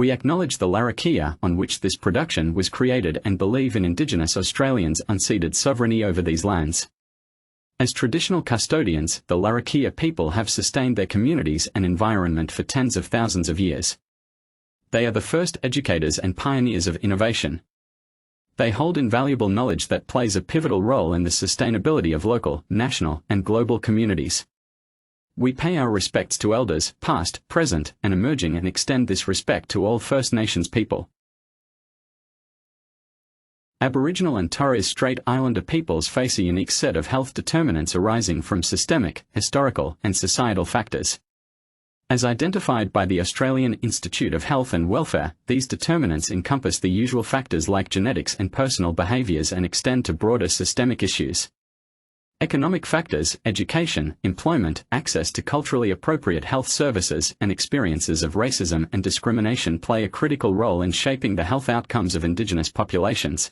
We acknowledge the Larrakia on which this production was created and believe in Indigenous Australians' unceded sovereignty over these lands. As traditional custodians, the Larrakia people have sustained their communities and environment for tens of thousands of years. They are the first educators and pioneers of innovation. They hold invaluable knowledge that plays a pivotal role in the sustainability of local, national, and global communities. We pay our respects to elders, past, present, and emerging, and extend this respect to all First Nations people. Aboriginal and Torres Strait Islander peoples face a unique set of health determinants arising from systemic, historical, and societal factors. As identified by the Australian Institute of Health and Welfare, these determinants encompass the usual factors like genetics and personal behaviours and extend to broader systemic issues. Economic factors, education, employment, access to culturally appropriate health services, and experiences of racism and discrimination play a critical role in shaping the health outcomes of Indigenous populations.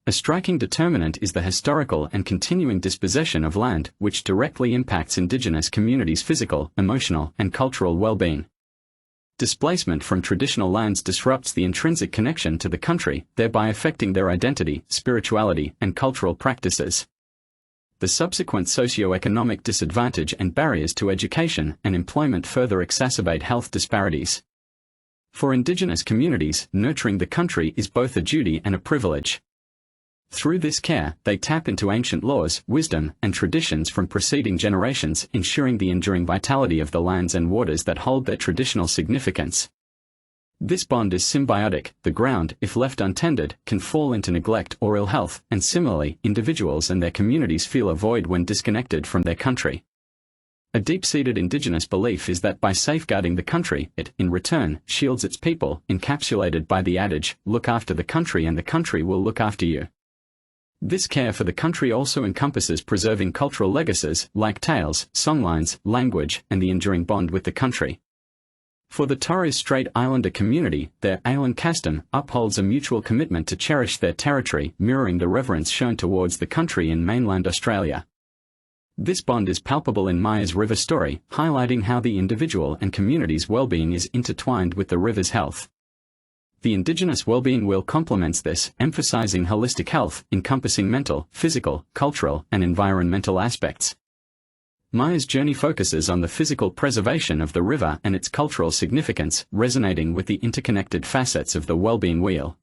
A striking determinant is the historical and continuing dispossession of land, which directly impacts Indigenous communities' physical, emotional, and cultural well-being. Displacement from traditional lands disrupts the intrinsic connection to the country, thereby affecting their identity, spirituality, and cultural practices. The subsequent socio-economic disadvantage and barriers to education and employment further exacerbate health disparities. For Indigenous communities, nurturing the country is both a duty and a privilege. Through this care, they tap into ancient laws, wisdom, and traditions from preceding generations, ensuring the enduring vitality of the lands and waters that hold their traditional significance. This bond is symbiotic. The ground, if left untended, can fall into neglect or ill health, and similarly, individuals and their communities feel a void when disconnected from their country. A deep-seated Indigenous belief is that by safeguarding the country, it, in return, shields its people, encapsulated by the adage, "Look after the country and the country will look after you." This care for the country also encompasses preserving cultural legacies, like tales, songlines, language, and the enduring bond with the country. For the Torres Strait Islander community, their Island custom upholds a mutual commitment to cherish their territory, mirroring the reverence shown towards the country in mainland Australia. This bond is palpable in Maya's river story, highlighting how the individual and community's well-being is intertwined with the river's health. The Indigenous well-being wheel complements this, emphasizing holistic health, encompassing mental, physical, cultural, and environmental aspects. Maya's journey focuses on the physical preservation of the river and its cultural significance, resonating with the interconnected facets of the well-being wheel.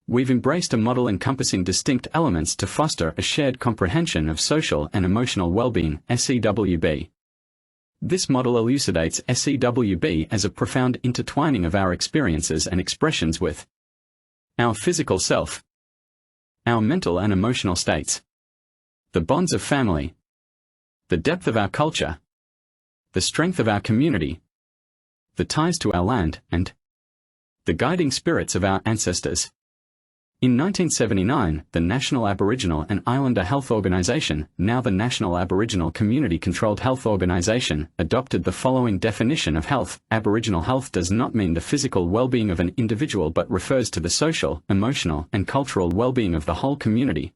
We've embraced a model encompassing distinct elements to foster a shared comprehension of social and emotional well-being, SEWB. This model elucidates SEWB as a profound intertwining of our experiences and expressions with our physical self, our mental and emotional states, the bonds of family, the depth of our culture, the strength of our community, the ties to our land, and the guiding spirits of our ancestors. In 1979, the National Aboriginal and Islander Health Organisation, now the National Aboriginal Community-Controlled Health Organisation, adopted the following definition of health. Aboriginal health does not mean the physical well-being of an individual but refers to the social, emotional, and cultural well-being of the whole community.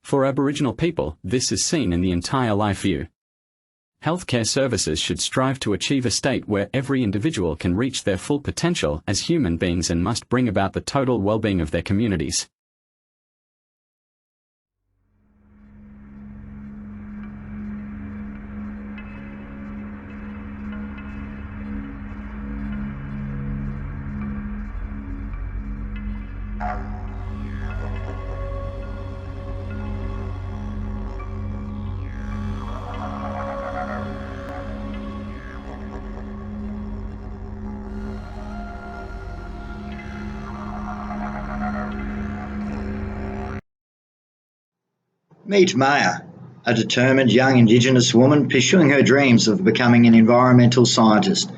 For Aboriginal people, this is seen in the entire life view. Healthcare services should strive to achieve a state where every individual can reach their full potential as human beings and must bring about the total well-being of their communities. Meet Maya, a determined young Indigenous woman pursuing her dreams of becoming an environmental scientist.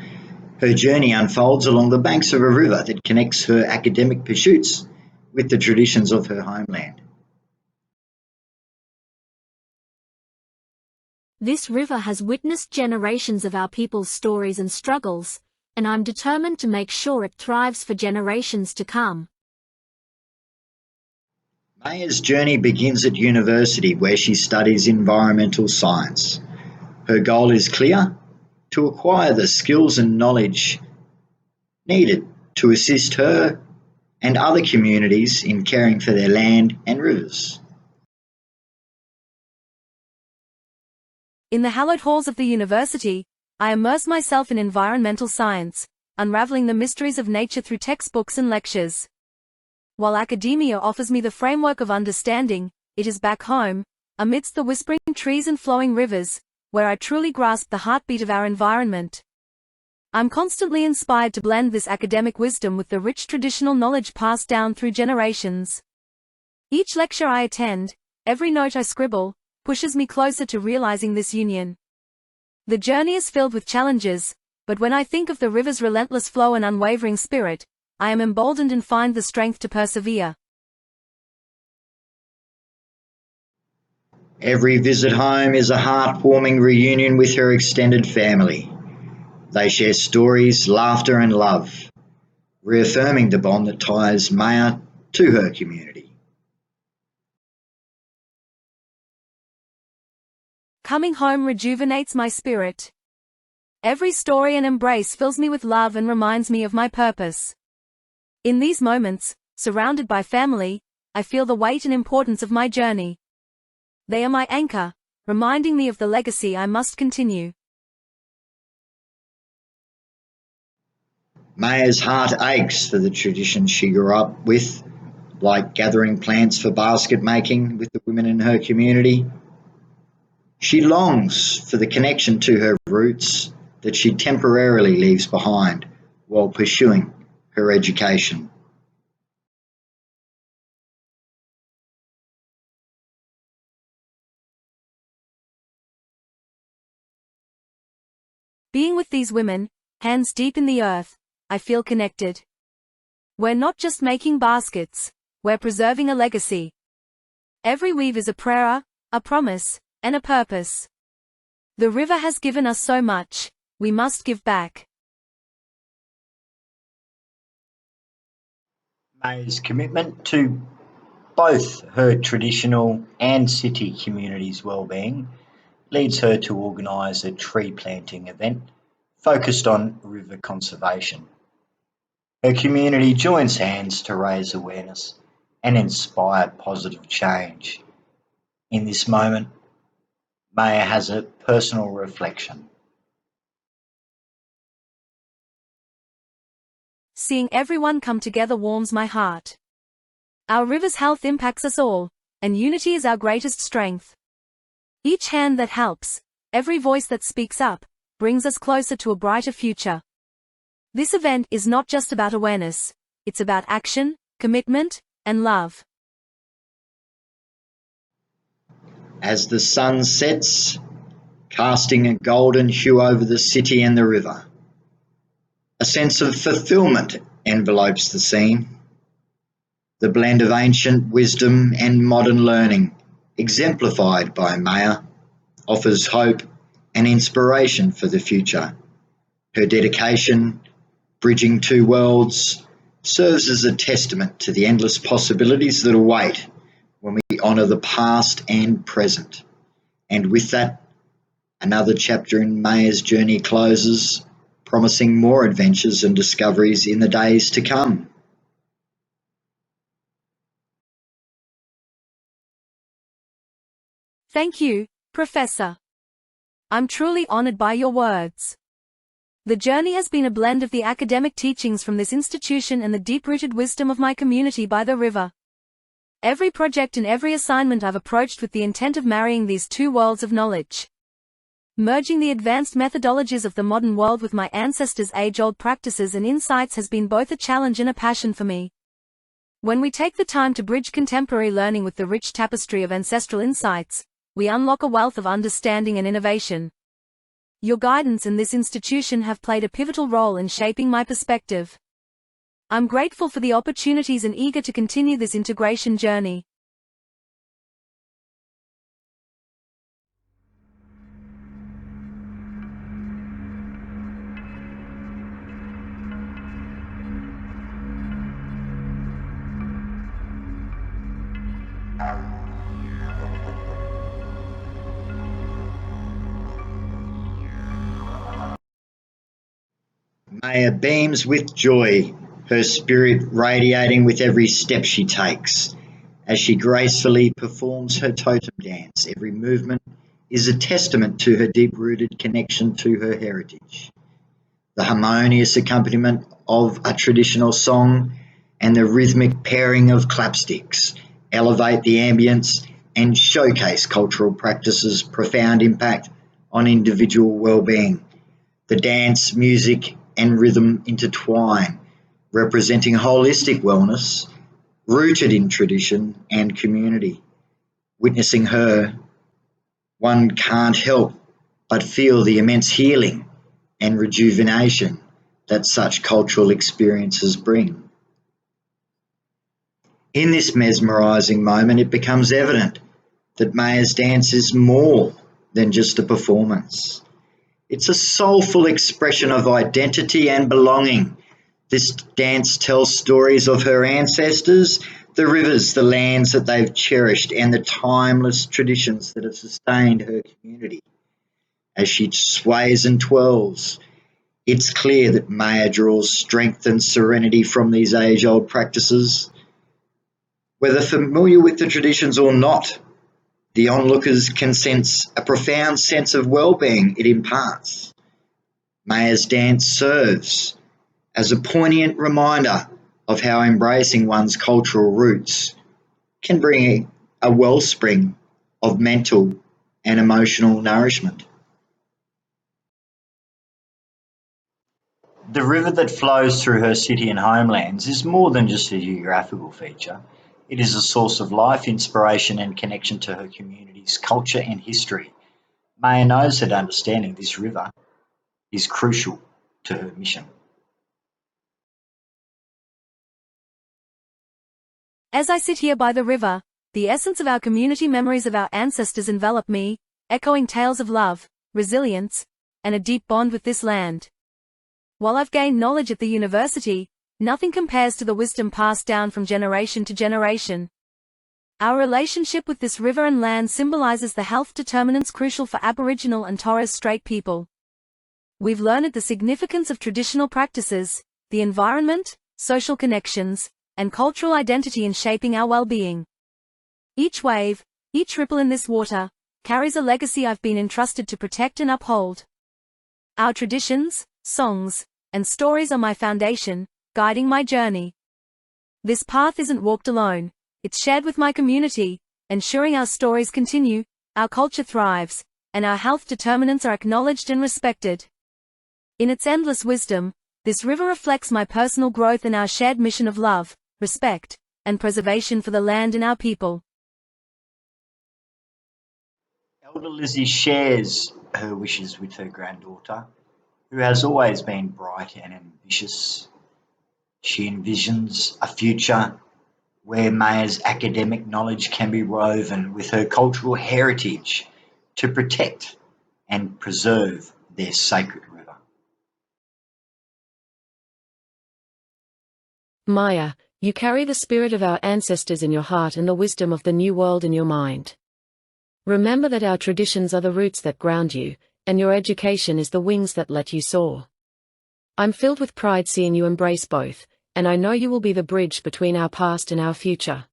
Her journey unfolds along the banks of a river that connects her academic pursuits with the traditions of her homeland. This river has witnessed generations of our people's stories and struggles, and I'm determined to make sure it thrives for generations to come. Maya's journey begins at university, where she studies environmental science. Her goal is clear: to acquire the skills and knowledge needed to assist her and other communities in caring for their land and rivers. In the hallowed halls of the university, I immerse myself in environmental science, unraveling the mysteries of nature through textbooks and lectures. While academia offers me the framework of understanding, it is back home, amidst the whispering trees and flowing rivers, where I truly grasp the heartbeat of our environment. I'm constantly inspired to blend this academic wisdom with the rich traditional knowledge passed down through generations. Each lecture I attend, every note I scribble, pushes me closer to realizing this union. The journey is filled with challenges, but when I think of the river's relentless flow and unwavering spirit, I am emboldened and find the strength to persevere. Every visit home is a heartwarming reunion with her extended family. They share stories, laughter and love, reaffirming the bond that ties Maya to her community. Coming home rejuvenates my spirit. Every story and embrace fills me with love and reminds me of my purpose. In these moments, surrounded by family, I feel the weight and importance of my journey. They are my anchor, reminding me of the legacy I must continue. Maya's heart aches for the traditions she grew up with, like gathering plants for basket making with the women in her community. She longs for the connection to her roots that she temporarily leaves behind while pursuing her education. Being with these women, hands deep in the earth, I feel connected. We're not just making baskets, we're preserving a legacy. Every weave is a prayer, a promise, and a purpose. The river has given us so much, we must give back. Maya's commitment to both her traditional and city communities' well-being leads her to organise a tree planting event focused on river conservation. Her community joins hands to raise awareness and inspire positive change. In this moment, Maya has a personal reflection. Seeing everyone come together warms my heart. Our river's health impacts us all, and unity is our greatest strength. Each hand that helps, every voice that speaks up, brings us closer to a brighter future. This event is not just about awareness, it's about action, commitment, and love. As the sun sets, casting a golden hue over the city and the river, a sense of fulfillment envelopes the scene. The blend of ancient wisdom and modern learning, exemplified by Maya, offers hope and inspiration for the future. Her dedication, bridging two worlds, serves as a testament to the endless possibilities that await when we honour the past and present. And with that, another chapter in Maya's journey closes, promising more adventures and discoveries in the days to come. Thank you, Professor. I'm truly honored by your words. The journey has been a blend of the academic teachings from this institution and the deep-rooted wisdom of my community by the river. Every project and every assignment I've approached with the intent of marrying these two worlds of knowledge. Merging the advanced methodologies of the modern world with my ancestors' age-old practices and insights has been both a challenge and a passion for me. When we take the time to bridge contemporary learning with the rich tapestry of ancestral insights, we unlock a wealth of understanding and innovation. Your guidance and this institution have played a pivotal role in shaping my perspective. I'm grateful for the opportunities and eager to continue this integration journey. Maya beams with joy her spirit radiating with every step she takes. As she gracefully performs her totem dance, every movement is a testament to her deep-rooted connection to her heritage. The harmonious accompaniment of a traditional song and the rhythmic pairing of clapsticks elevate the ambience and showcase cultural practices' profound impact on individual well-being. The dance, music, and rhythm intertwine, representing holistic wellness rooted in tradition and community. Witnessing her, one can't help but feel the immense healing and rejuvenation that such cultural experiences bring. In this mesmerising moment, it becomes evident that Maya's dance is more than just a performance. It's a soulful expression of identity and belonging. This dance tells stories of her ancestors, the rivers, the lands that they've cherished, and the timeless traditions that have sustained her community. As she sways and twirls, it's clear that Maya draws strength and serenity from these age-old practices. Whether familiar with the traditions or not, the onlookers can sense a profound sense of well-being it imparts. Maya's dance serves as a poignant reminder of how embracing one's cultural roots can bring a wellspring of mental and emotional nourishment. The river that flows through her city and homelands is more than just a geographical feature. It is a source of life, inspiration, and connection to her community's culture and history. Maya knows that understanding this river is crucial to her mission. As I sit here by the river, the essence of our community memories of our ancestors envelop me, echoing tales of love, resilience, and a deep bond with this land. While I've gained knowledge at the university, nothing compares to the wisdom passed down from generation to generation. Our relationship with this river and land symbolizes the health determinants crucial for Aboriginal and Torres Strait people. We've learned the significance of traditional practices, the environment, social connections, and cultural identity in shaping our well-being. Each wave, each ripple in this water, carries a legacy I've been entrusted to protect and uphold. Our traditions, songs, and stories are my foundation, guiding my journey. This path isn't walked alone, it's shared with my community, ensuring our stories continue, our culture thrives, and our health determinants are acknowledged and respected. In its endless wisdom, this river reflects my personal growth and our shared mission of love, respect, and preservation for the land and our people. Elder Lizzie shares her wishes with her granddaughter, who has always been bright and ambitious. She envisions a future where Maya's academic knowledge can be woven with her cultural heritage to protect and preserve their sacred river. Maya, you carry the spirit of our ancestors in your heart and the wisdom of the new world in your mind. Remember that our traditions are the roots that ground you, and your education is the wings that let you soar. I'm filled with pride seeing you embrace both, and I know you will be the bridge between our past and our future.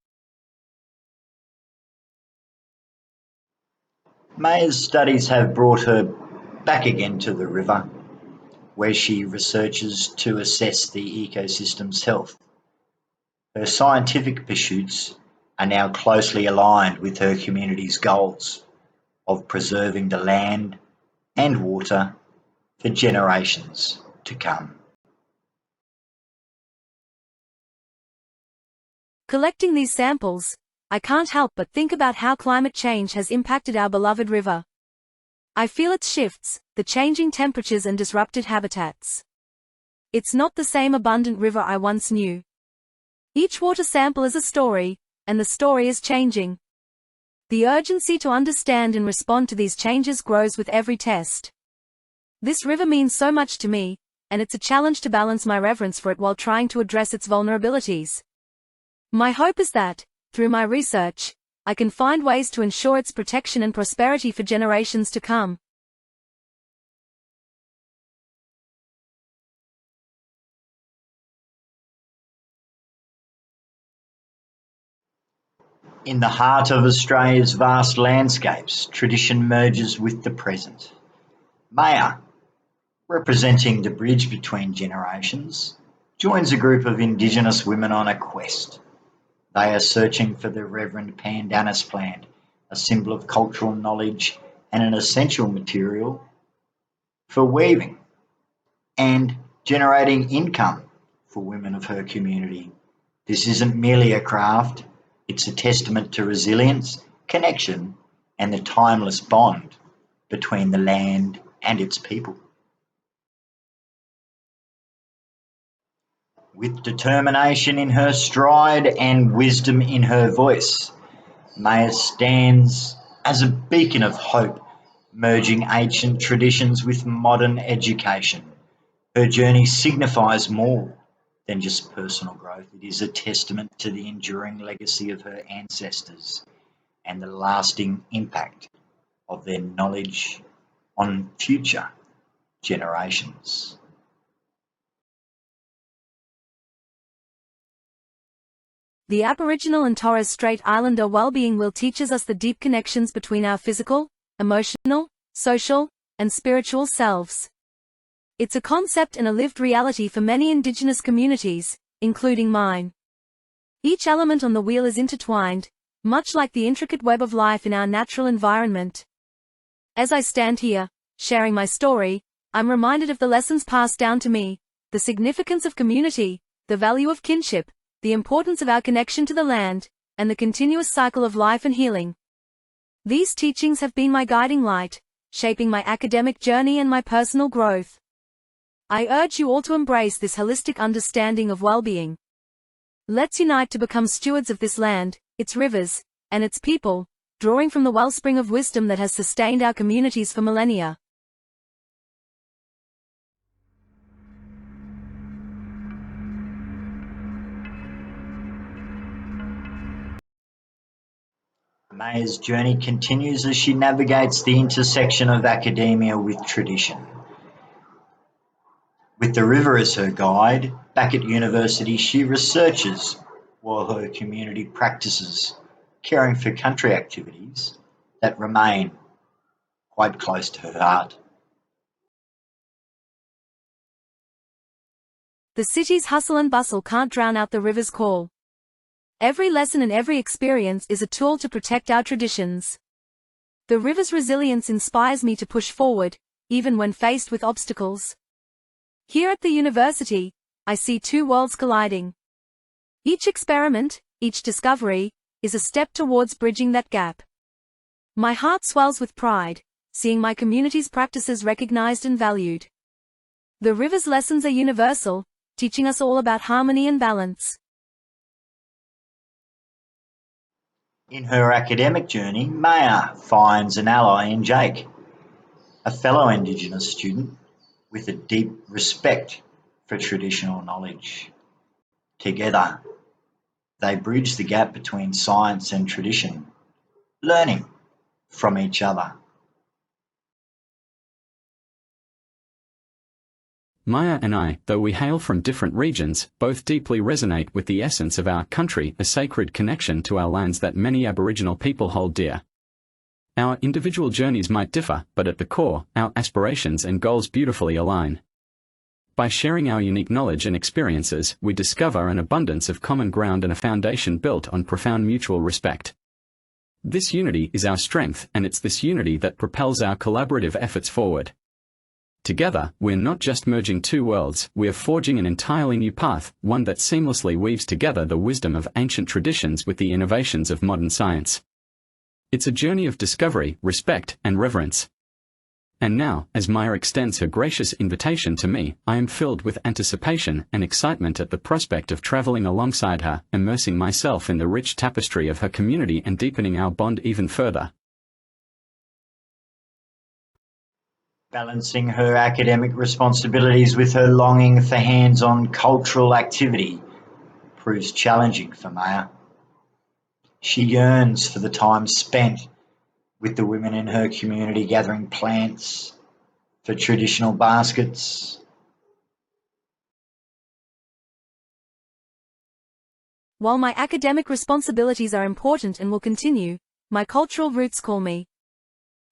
Maya's studies have brought her back again to the river, where she researches to assess the ecosystem's health. Her scientific pursuits are now closely aligned with her community's goals of preserving the land and water for generations to come. Collecting these samples, I can't help but think about how climate change has impacted our beloved river. I feel its shifts, the changing temperatures and disrupted habitats. It's not the same abundant river I once knew. Each water sample is a story, and the story is changing. The urgency to understand and respond to these changes grows with every test. This river means so much to me, and it's a challenge to balance my reverence for it while trying to address its vulnerabilities. My hope is that, through my research, I can find ways to ensure its protection and prosperity for generations to come. In the heart of Australia's vast landscapes, tradition merges with the present. Maya, representing the bridge between generations, joins a group of Indigenous women on a quest. They are searching for the Reverend Pandanus plant, a symbol of cultural knowledge and an essential material for weaving and generating income for women of her community. This isn't merely a craft, it's a testament to resilience, connection, and the timeless bond between the land and its people. With determination in her stride and wisdom in her voice, Maya stands as a beacon of hope, merging ancient traditions with modern education. Her journey signifies more than just personal growth. It is a testament to the enduring legacy of her ancestors and the lasting impact of their knowledge on future generations. The Aboriginal and Torres Strait Islander well-being wheel teaches us the deep connections between our physical, emotional, social, and spiritual selves. It's a concept and a lived reality for many Indigenous communities, including mine. Each element on the wheel is intertwined, much like the intricate web of life in our natural environment. As I stand here, sharing my story, I'm reminded of the lessons passed down to me, the significance of community, the value of kinship, the importance of our connection to the land, and the continuous cycle of life and healing. These teachings have been my guiding light, shaping my academic journey and my personal growth. I urge you all to embrace this holistic understanding of well-being. Let's unite to become stewards of this land, its rivers, and its people, drawing from the wellspring of wisdom that has sustained our communities for millennia. Maya's journey continues as she navigates the intersection of academia with tradition. With the river as her guide, back at university she researches while her community practices, caring for country activities that remain quite close to her heart. The city's hustle and bustle can't drown out the river's call. Every lesson and every experience is a tool to protect our traditions. The river's resilience inspires me to push forward, even when faced with obstacles. Here at the university, I see two worlds colliding. Each experiment, each discovery, is a step towards bridging that gap. My heart swells with pride, seeing my community's practices recognized and valued. The river's lessons are universal, teaching us all about harmony and balance. In her academic journey, Maya finds an ally in Jake, a fellow Indigenous student with a deep respect for traditional knowledge. Together, they bridge the gap between science and tradition, learning from each other. Maya and I, though we hail from different regions, both deeply resonate with the essence of our country, a sacred connection to our lands that many Aboriginal people hold dear. Our individual journeys might differ, but at the core, our aspirations and goals beautifully align. By sharing our unique knowledge and experiences, we discover an abundance of common ground and a foundation built on profound mutual respect. This unity is our strength, and it's this unity that propels our collaborative efforts forward. Together, we're not just merging two worlds, we're forging an entirely new path, one that seamlessly weaves together the wisdom of ancient traditions with the innovations of modern science. It's a journey of discovery, respect, and reverence. And now, as Maya extends her gracious invitation to me, I am filled with anticipation and excitement at the prospect of traveling alongside her, immersing myself in the rich tapestry of her community and deepening our bond even further. Balancing her academic responsibilities with her longing for hands-on cultural activity proves challenging for Maya. She yearns for the time spent with the women in her community gathering plants for traditional baskets. While my academic responsibilities are important and will continue, my cultural roots call me.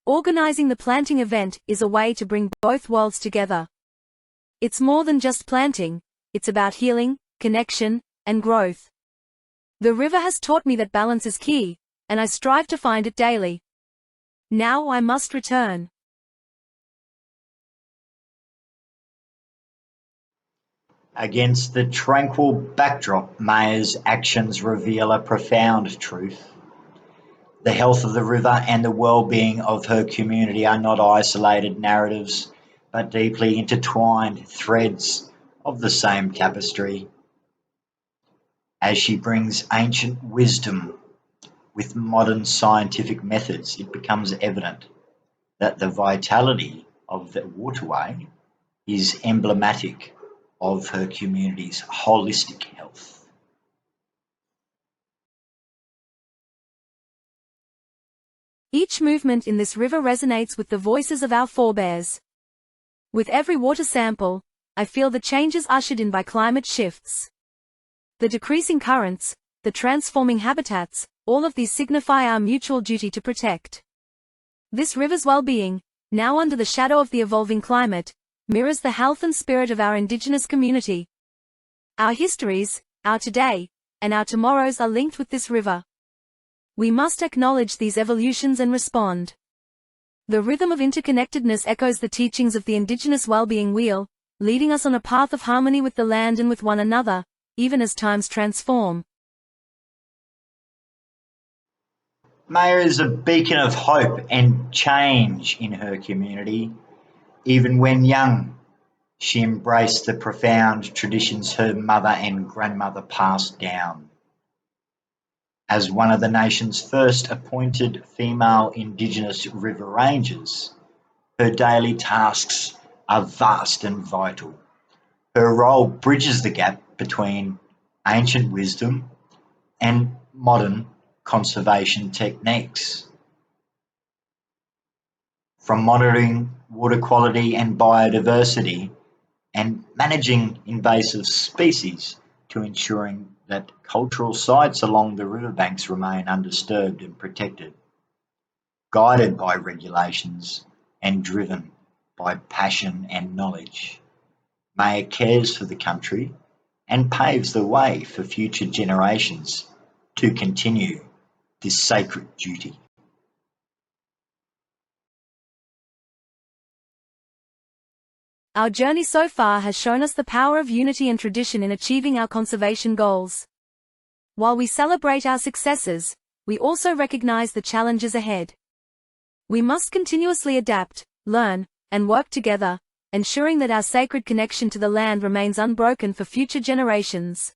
Organizing the planting event is a way to bring both worlds together. It's more than just planting, it's about healing, connection, and growth. The river has taught me that balance is key, and I strive to find it daily. Now I must return. Against the tranquil backdrop, Maya's actions reveal a profound truth. The health of the river and the well-being of her community are not isolated narratives, but deeply intertwined threads of the same tapestry. As she brings ancient wisdom with modern scientific methods, it becomes evident that the vitality of the waterway is emblematic of her community's holistic health. Each movement in this river resonates with the voices of our forebears. With every water sample, I feel the changes ushered in by climate shifts. The decreasing currents, the transforming habitats, all of these signify our mutual duty to protect. This river's well-being, now under the shadow of the evolving climate, mirrors the health and spirit of our Indigenous community. Our histories, our today, and our tomorrows are linked with this river. We must acknowledge these evolutions and respond. The rhythm of interconnectedness echoes the teachings of the Indigenous well-being wheel, leading us on a path of harmony with the land and with one another, even as times transform. Maya is a beacon of hope and change in her community. Even when young, she embraced the profound traditions her mother and grandmother passed down. As one of the nation's first appointed female Indigenous river rangers, her daily tasks are vast and vital. Her role bridges the gap between ancient wisdom and modern conservation techniques. From monitoring water quality and biodiversity and managing invasive species to ensuring that cultural sites along the riverbanks remain undisturbed and protected, guided by regulations and driven by passion and knowledge. Maya cares for the country and paves the way for future generations to continue this sacred duty. Our journey so far has shown us the power of unity and tradition in achieving our conservation goals. While we celebrate our successes, we also recognize the challenges ahead. We must continuously adapt, learn, and work together, ensuring that our sacred connection to the land remains unbroken for future generations.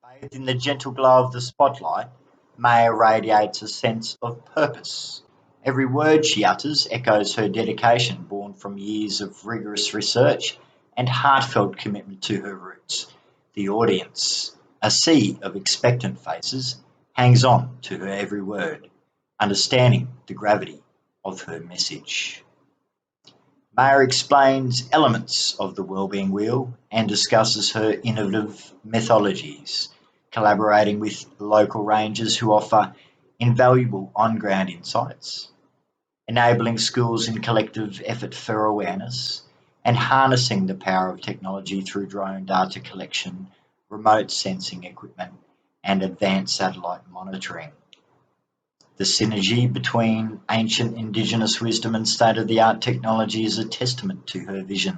Bathed in the gentle glow of the spotlight, Maya radiates a sense of purpose. Every word she utters echoes her dedication, born from years of rigorous research and heartfelt commitment to her roots. The audience, a sea of expectant faces, hangs on to her every word, understanding the gravity of her message. Maya explains elements of the wellbeing wheel and discusses her innovative methodologies, collaborating with local rangers who offer invaluable on-ground insights, enabling schools in collective effort for awareness, and harnessing the power of technology through drone data collection, remote sensing equipment, and advanced satellite monitoring. The synergy between ancient Indigenous wisdom and state-of-the-art technology is a testament to her vision.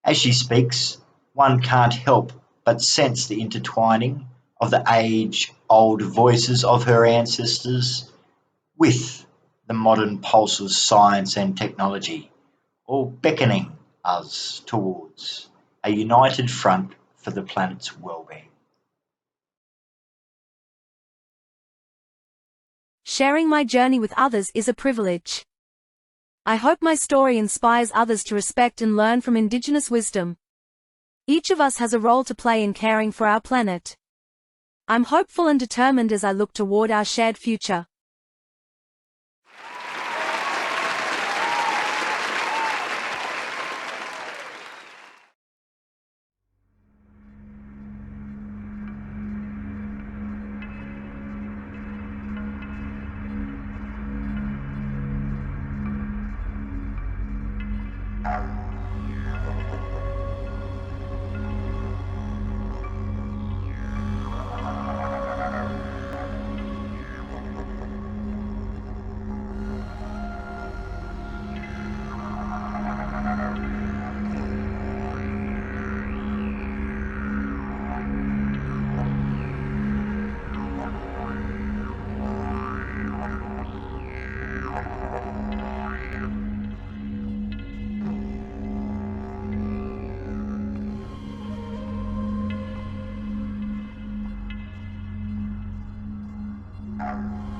As she speaks, one can't help but sense the intertwining of the age-old voices of her ancestors with the modern pulse of science and technology, all beckoning us towards a united front for the planet's well-being. Sharing my journey with others is a privilege. I hope my story inspires others to respect and learn from Indigenous wisdom. Each of us has a role to play in caring for our planet. I'm hopeful and determined as I look toward our shared future. Thank